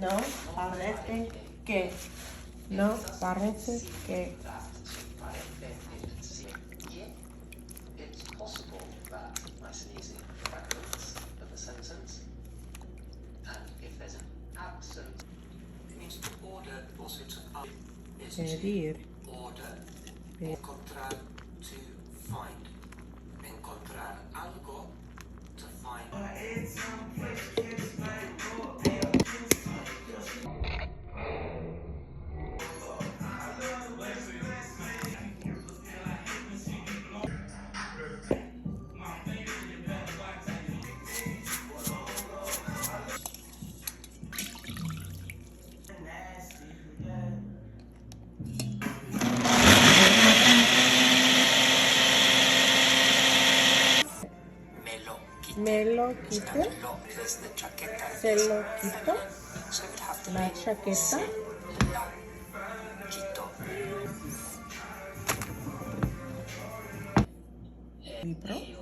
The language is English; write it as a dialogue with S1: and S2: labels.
S1: No parece que. No parece que.
S2: It's possible that nice and easy fragments of a sentence, and if there's an absence, it means to order, also to up, is
S1: Pedir.
S2: to order, encontrar, to find, encontrar algo, to find.
S1: Me lo quito.
S2: Lo is the chaqueta.
S1: Se lo quito.
S2: So it would have to
S1: La
S2: be
S1: chaqueta.
S2: la quito.
S1: Libro.